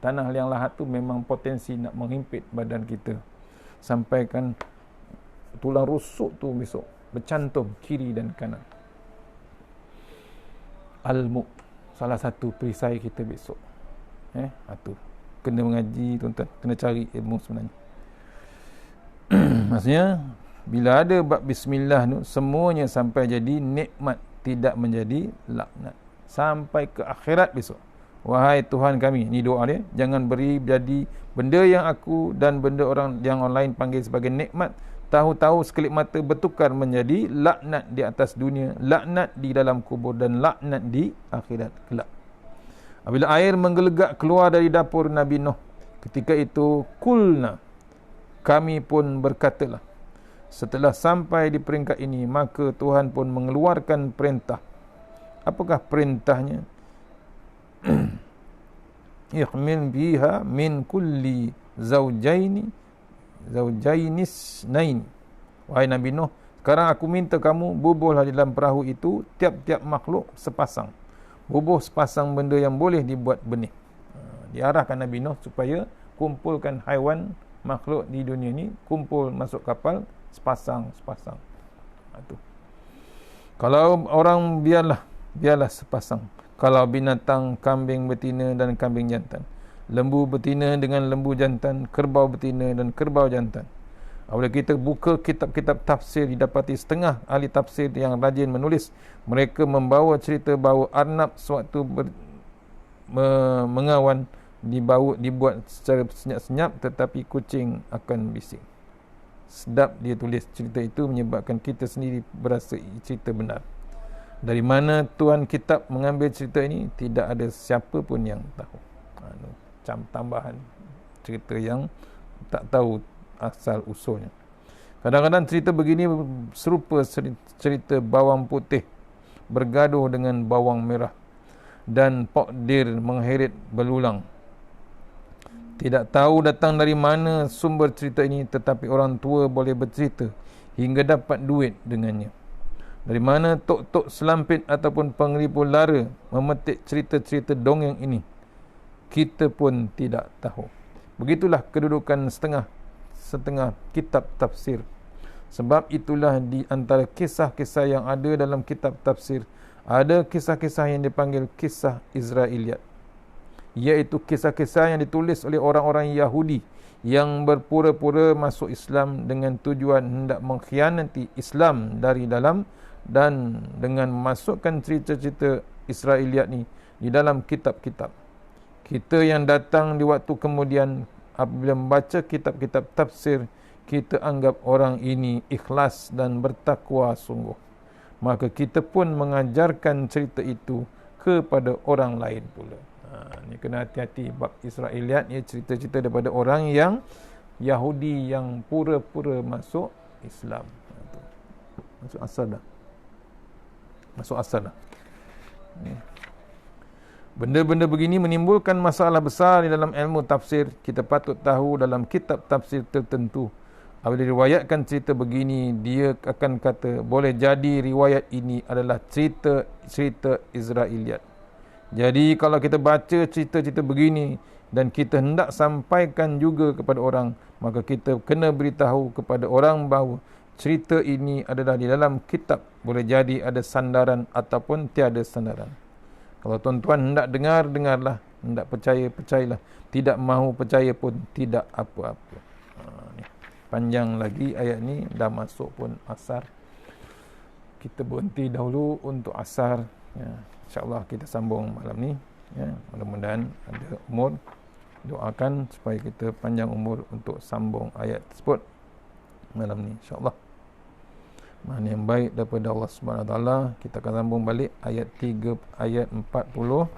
Tanah liang lahat tu memang potensi nak menghimpit badan kita. Sampaikan tulang rusuk tu besok bercantum kiri dan kanan. Al-Mulk, salah satu perisai kita besok. Tu kena mengaji tuan-tuan, kena cari ilmu sebenarnya. Maksudnya bila ada bab bismillah tu, semuanya sampai jadi nikmat, tidak menjadi laknat sampai ke akhirat besok. Wahai Tuhan kami, ni doa dia, jangan beri jadi benda yang aku dan benda orang yang lain panggil sebagai nikmat, tahu-tahu sekelip mata bertukar menjadi laknat di atas dunia, laknat di dalam kubur dan laknat di akhirat kelak. Apabila air menggelegak keluar dari dapur Nabi Nuh, ketika itu kulna, kami pun berkatalah, setelah sampai di peringkat ini, maka Tuhan pun mengeluarkan perintah. Apakah perintahnya? Ihmil biha min kulli zawjainis nain. Wahai Nabi Nuh, Sekarang aku minta kamu bubuhlah di dalam perahu itu tiap-tiap makhluk sepasang. Bubuh sepasang benda yang boleh dibuat benih. Diarahkan Nabi Nuh supaya kumpulkan haiwan makhluk di dunia ni, kumpul masuk kapal sepasang. Itu. Kalau orang biarlah sepasang. Kalau binatang, kambing betina dan kambing jantan, lembu betina dengan lembu jantan, kerbau betina dan kerbau jantan. Apabila kita buka kitab-kitab tafsir, didapati setengah ahli tafsir yang rajin menulis, mereka membawa cerita bahawa Arnab sewaktu mengawan dibuat secara senyap-senyap, tetapi kucing akan bising. Sedap dia tulis cerita itu, menyebabkan kita sendiri berasa cerita benar. Dari mana tuan kitab mengambil cerita ini, tidak ada siapa pun yang tahu. Macam tambahan cerita yang tak tahu asal usulnya. Kadang-kadang cerita begini serupa cerita bawang putih bergaduh dengan bawang merah dan pokdir mengheret belulang. Tidak tahu datang dari mana sumber cerita ini, tetapi orang tua boleh bercerita hingga dapat duit dengannya. Dari mana tok-tok selampit ataupun pengeribu lara memetik cerita-cerita dongeng ini, kita pun tidak tahu. Begitulah kedudukan setengah kitab tafsir. Sebab itulah di antara kisah-kisah yang ada dalam kitab tafsir, ada kisah-kisah yang dipanggil kisah Israiliyat, iaitu kisah-kisah yang ditulis oleh orang-orang Yahudi yang berpura-pura masuk Islam dengan tujuan hendak mengkhianati Islam dari dalam, dan dengan memasukkan cerita-cerita Israiliyat ni di dalam kitab-kitab. Kita yang datang di waktu kemudian, apabila membaca kitab-kitab tafsir, kita anggap orang ini ikhlas dan bertakwa sungguh. Maka kita pun mengajarkan cerita itu kepada orang lain pula. Ni kena hati-hati bab Israiliyat ni, cerita-cerita daripada orang yang Yahudi yang pura-pura masuk Islam. Masuk asal dah. Benda-benda begini menimbulkan masalah besar di dalam ilmu tafsir. Kita patut tahu dalam kitab tafsir tertentu, apabila diriwayatkan cerita begini, dia akan kata boleh jadi riwayat ini adalah cerita Israiliyat. Jadi kalau kita baca cerita-cerita begini dan kita hendak sampaikan juga kepada orang, maka kita kena beritahu kepada orang bahawa cerita ini adalah di dalam kitab. Boleh jadi ada sandaran ataupun tiada sandaran. Kalau tuan-tuan hendak dengar, dengarlah. Hendak percaya, percayalah. Tidak mahu percaya pun tidak apa-apa. Ni. Panjang lagi ayat ni, dah masuk pun asar. Kita berhenti dahulu untuk asar. Ya, InsyaAllah kita sambung malam ni. Ya, mudah-mudahan ada umur. Doakan supaya kita panjang umur untuk sambung ayat tersebut malam ni, insyaAllah. Mana yang baik daripada Allah Subhanahu Wa Taala. Kita akan sambung balik ayat 3, ayat 40.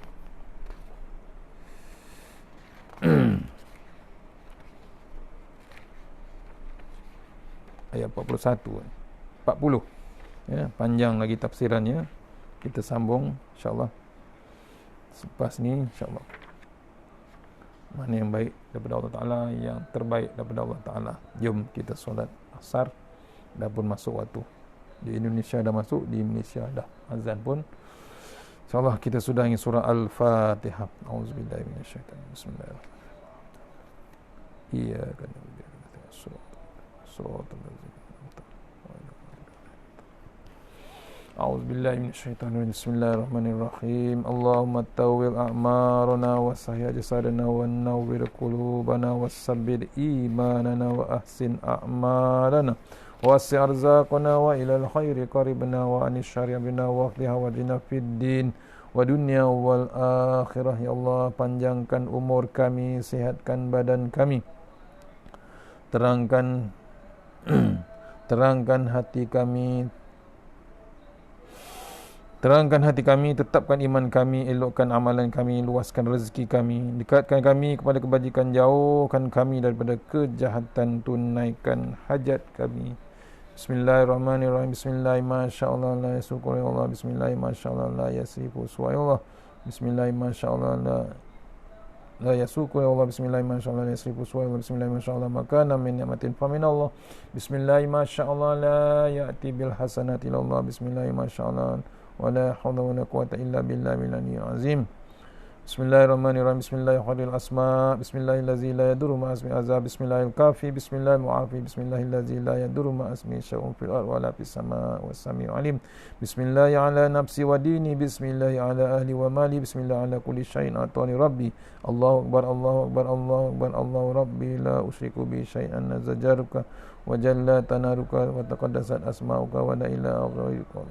Ayat 41, 40. Ya, panjang lagi tafsirannya. Kita sambung insya-Allah selepas ni, insya-Allah. Mana yang baik daripada Allah Taala, yang terbaik daripada Allah Taala. Jom kita solat asar. Dah pun masuk waktu. Di Indonesia dah masuk, di Malaysia dah azan pun. InsyaAllah kita sudah ingin surah Al-Fatihah. Auzubillahi minasyaitanir rajim. Bismillahirrahmanirrahim. Iyyaka na'budu wa iyyaka nasta'in. Shiratal ladzina an'amta 'alaihim. Auzubillahi minasyaitanir rajim. Bismillahirrahmanirrahim. Allahumma tawwil a'marana wa sahih jasadana wa nawwir qulubana wa sabbir imanana wa ahsin a'malana. Wasi' arzaqana wa ilal khairi qaribna wa anis syari' bina wa qliha wa jina fid din wa dunya wal akhirah. Ya Allah, panjangkan umur kami, sihatkan badan kami, terangkan hati kami, tetapkan iman kami, elokkan amalan kami, luaskan rezeki kami, dekatkan kami kepada kebajikan, jauhkan kami daripada kejahatan, tunaikan hajat kami. Bismillahirrahmanirrahim. Bismillahirrahmanirrahim. La yasukur ya Allah. Bismillahirrahmanirrahim. La yasifu suwa ya Allah. Bismillahirrahmanirrahim. La la yasuku ya Allah bismillah ma sya Allah la yasrifu suwa ya bismillah ma sya Allah makana min ni'matin fa min Allah bismillah ma sya Allah la ya'ti bil hasanati illa Allah bismillah ma sya Allah wa la hawla wa la quwwata illa billahi al-aliyyil azim. Bismillahirrahmanirrahim. Bismillahirrahmanirrahil asma. Bismillahirladzi la yadurru ma asmi azab. Bismillahil kafi. Bismillahil mu'afi. Bismillahirladzi la yadurru ma asmi syai'un fil ardi wa la fis sama' was sami'ul alim. Bismillahi ala nafsi wa dini. Bismillahi ala ahli wa mali. Bismillahi ala kulli syai'in atani rabbi. Allahu akbar, Allahu akbar, Allahu akbar, Allahu rabbi la usyriku bi syai'an nazajaruka wa jalla tanaruka wa taqaddasat asma'uka wa la ilaha ghairuka.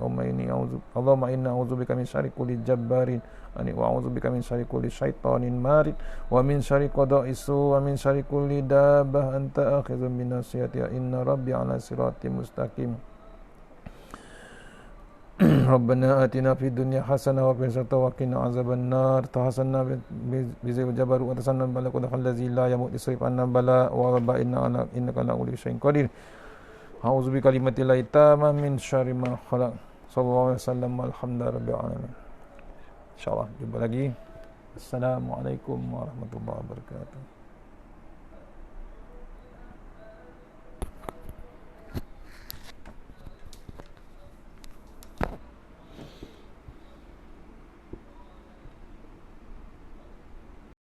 Allahumma inna a'udzubika min syarri kulli jabbarin ani wa a'udzubika min syarri kulli syaitanin marid wa min syarri qada'i su wa min syarri kulli dabbah anta akhidhun min nasiyatiha inna rabbi ala siratim mustaqim. Rabbana atina fid dunya hasanah wa fil akhirati wa qina azaban nar. Tahasanna bi zil jabaru wa tasanna bala qad allazi la yamut isrif anna bala wa rabba inna innaka la kulli syai'in qadir. A'udzu bi kalimatillahi tamma min syarri ma khalaq. Sallallahu alaihi wasallam alhamdulillahi rabbil alamin. Insyaallah jumpa lagi. Assalamualaikum warahmatullahi wabarakatuh.